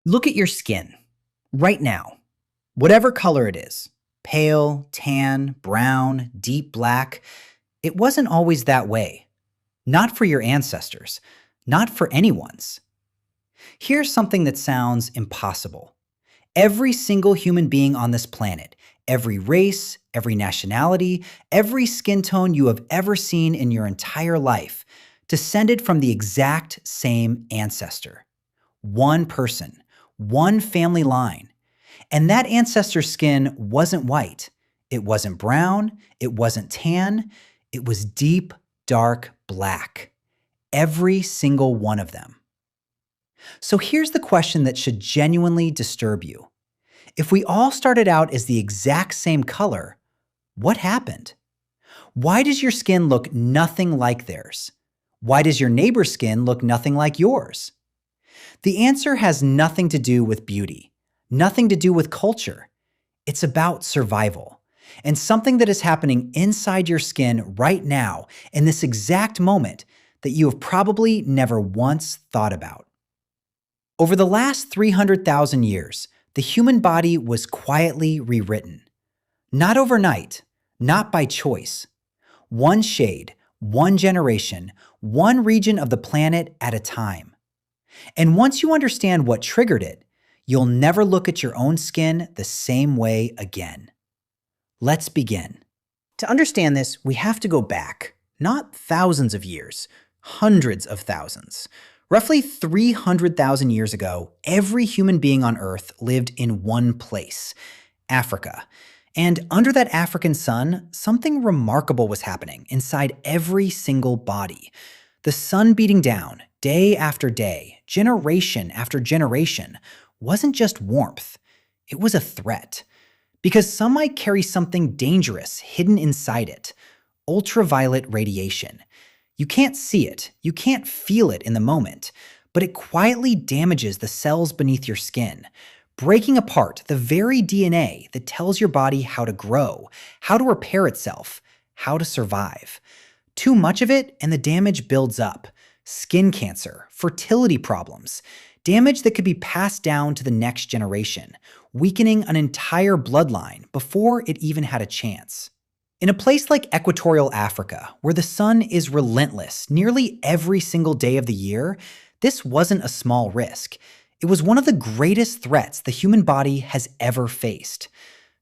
Look at your skin right now, whatever color it is, pale, tan, brown, deep black. It wasn't always that way. Not for your ancestors, not for anyone's. Here's something that sounds impossible. Every single human being on this planet, every race, every nationality, every skin tone you have ever seen in your entire life, descended from the exact same ancestor. One person, one family line. And that ancestor's skin wasn't white. It wasn't brown. It wasn't tan. It was deep, dark black. Every single one of them. So here's the question that should genuinely disturb you. If we all started out as the exact same color, what happened? Why does your skin look nothing like theirs? Why does your neighbor's skin look nothing like yours? The answer has nothing to do with beauty, nothing to do with culture. It's about survival, and something that is happening inside your skin right now in this exact moment that you have probably never once thought about. Over the last 300,000 years, the human body was quietly rewritten. Not overnight, not by choice. One shade, one generation, one region of the planet at a time. And once you understand what triggered it, you'll never look at your own skin the same way again. Let's begin. To understand this, we have to go back, not thousands of years, hundreds of thousands. Roughly 300,000 years ago, every human being on Earth lived in one place, Africa. And under that African sun, something remarkable was happening inside every single body. The sun beating down, day after day, generation after generation, wasn't just warmth. It was a threat. Because sunlight carries something dangerous hidden inside it, ultraviolet radiation. You can't see it, you can't feel it in the moment, but it quietly damages the cells beneath your skin, breaking apart the very DNA that tells your body how to grow, how to repair itself, how to survive. Too much of it and the damage builds up. Skin cancer, fertility problems, damage that could be passed down to the next generation, weakening an entire bloodline before it even had a chance. In a place like equatorial Africa, where the sun is relentless nearly every single day of the year, this wasn't a small risk. It was one of the greatest threats the human body has ever faced.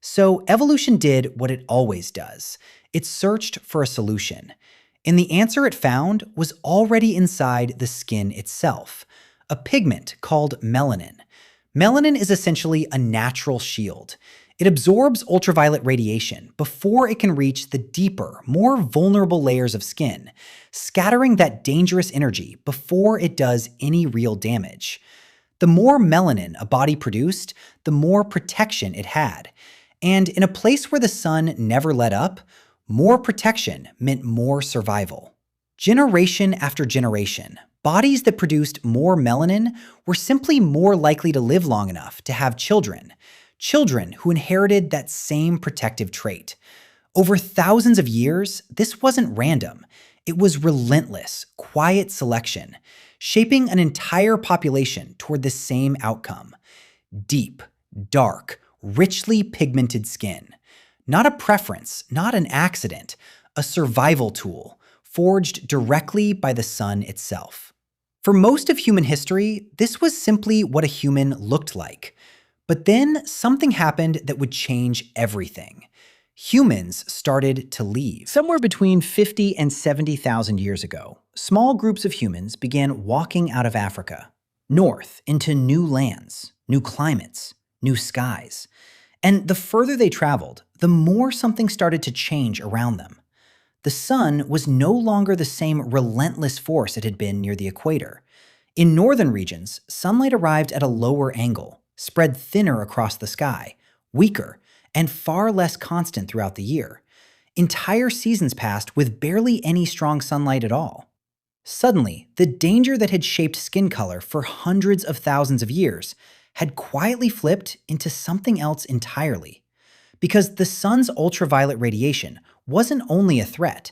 So evolution did what it always does. It searched for a solution. And the answer it found was already inside the skin itself, a pigment called melanin. Melanin is essentially a natural shield. It absorbs ultraviolet radiation before it can reach the deeper, more vulnerable layers of skin, scattering that dangerous energy before it does any real damage. The more melanin a body produced, the more protection it had. And in a place where the sun never let up, more protection meant more survival. Generation after generation, bodies that produced more melanin were simply more likely to live long enough to have children. Children who inherited that same protective trait. Over thousands of years, this wasn't random. It was relentless, quiet selection, shaping an entire population toward the same outcome. Deep, dark, richly pigmented skin. Not a preference, not an accident, a survival tool, forged directly by the sun itself. For most of human history, this was simply what a human looked like. But then something happened that would change everything. Humans started to leave. Somewhere between 50 and 70,000 years ago, small groups of humans began walking out of Africa, north into new lands, new climates, new skies. And the further they traveled, the more something started to change around them. The sun was no longer the same relentless force it had been near the equator. In northern regions, sunlight arrived at a lower angle, spread thinner across the sky, weaker, and far less constant throughout the year. Entire seasons passed with barely any strong sunlight at all. Suddenly, the danger that had shaped skin color for hundreds of thousands of years had quietly flipped into something else entirely. Because the sun's ultraviolet radiation wasn't only a threat,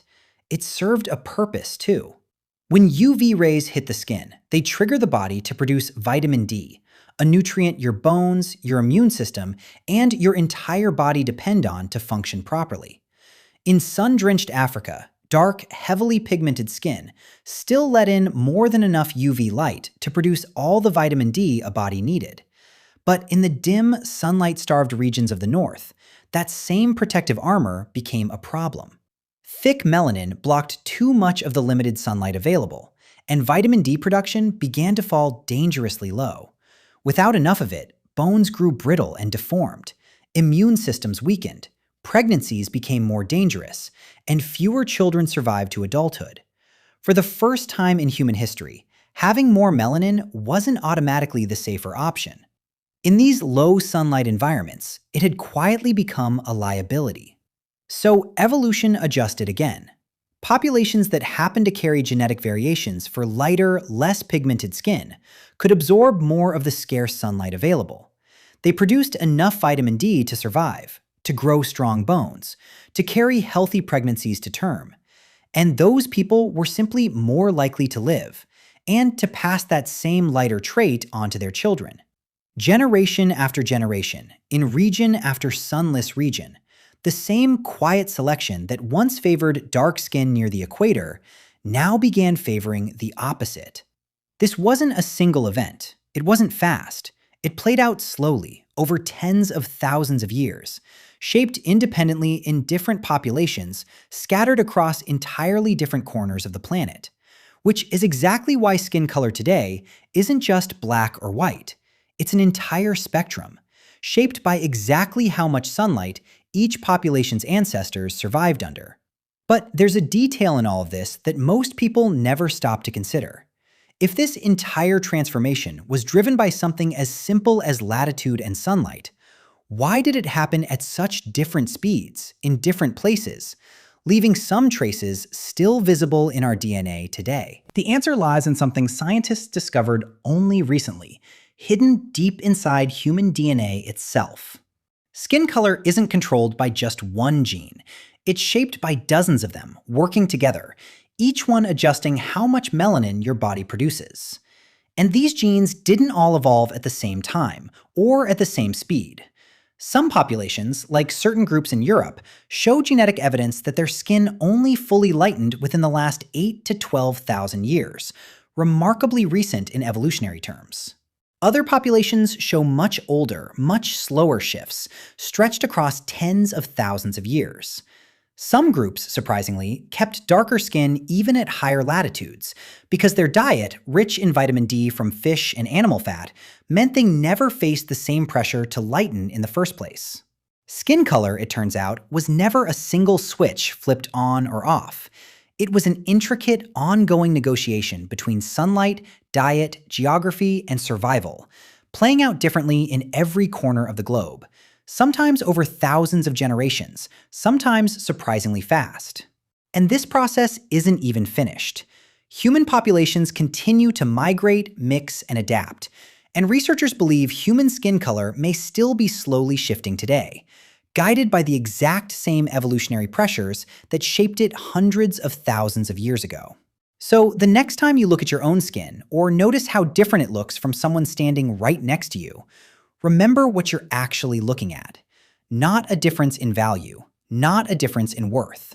it served a purpose too. When UV rays hit the skin, they trigger the body to produce vitamin D, a nutrient your bones, your immune system, and your entire body depend on to function properly. In sun-drenched Africa, dark, heavily pigmented skin still let in more than enough UV light to produce all the vitamin D a body needed. But in the dim, sunlight-starved regions of the north, that same protective armor became a problem. Thick melanin blocked too much of the limited sunlight available, and vitamin D production began to fall dangerously low. Without enough of it, bones grew brittle and deformed, immune systems weakened, pregnancies became more dangerous, and fewer children survived to adulthood. For the first time in human history, having more melanin wasn't automatically the safer option. In these low sunlight environments, it had quietly become a liability. So evolution adjusted again. Populations that happened to carry genetic variations for lighter, less pigmented skin could absorb more of the scarce sunlight available. They produced enough vitamin D to survive, to grow strong bones, to carry healthy pregnancies to term. And those people were simply more likely to live, and to pass that same lighter trait onto their children. Generation after generation, in region after sunless region, the same quiet selection that once favored dark skin near the equator now began favoring the opposite. This wasn't a single event. It wasn't fast. It played out slowly, over tens of thousands of years, shaped independently in different populations scattered across entirely different corners of the planet. Which is exactly why skin color today isn't just black or white. It's an entire spectrum, shaped by exactly how much sunlight each population's ancestors survived under. But there's a detail in all of this that most people never stop to consider. If this entire transformation was driven by something as simple as latitude and sunlight, why did it happen at such different speeds, in different places, leaving some traces still visible in our DNA today? The answer lies in something scientists discovered only recently, hidden deep inside human DNA itself. Skin color isn't controlled by just one gene. It's shaped by dozens of them, working together, each one adjusting how much melanin your body produces. And these genes didn't all evolve at the same time, or at the same speed. Some populations, like certain groups in Europe, show genetic evidence that their skin only fully lightened within the last 8 to 12,000 years, remarkably recent in evolutionary terms. Other populations show much older, much slower shifts, stretched across tens of thousands of years. Some groups, surprisingly, kept darker skin even at higher latitudes, because their diet, rich in vitamin D from fish and animal fat, meant they never faced the same pressure to lighten in the first place. Skin color, it turns out, was never a single switch flipped on or off. It was an intricate, ongoing negotiation between sunlight, diet, geography, and survival, playing out differently in every corner of the globe, sometimes over thousands of generations, sometimes surprisingly fast. And this process isn't even finished. Human populations continue to migrate, mix, and adapt, and researchers believe human skin color may still be slowly shifting today, guided by the exact same evolutionary pressures that shaped it hundreds of thousands of years ago. So the next time you look at your own skin, or notice how different it looks from someone standing right next to you, remember what you're actually looking at. Not a difference in value, not a difference in worth.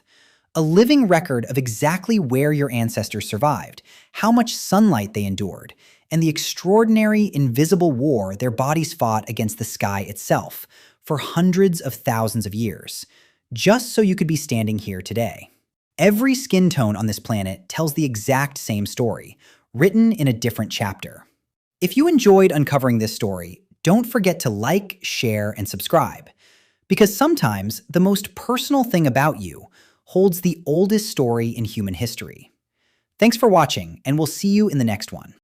A living record of exactly where your ancestors survived, how much sunlight they endured, and the extraordinary invisible war their bodies fought against the sky itself for hundreds of thousands of years, just so you could be standing here today. Every skin tone on this planet tells the exact same story, written in a different chapter. If you enjoyed uncovering this story, don't forget to like, share, and subscribe, because sometimes the most personal thing about you holds the oldest story in human history. Thanks for watching, and we'll see you in the next one.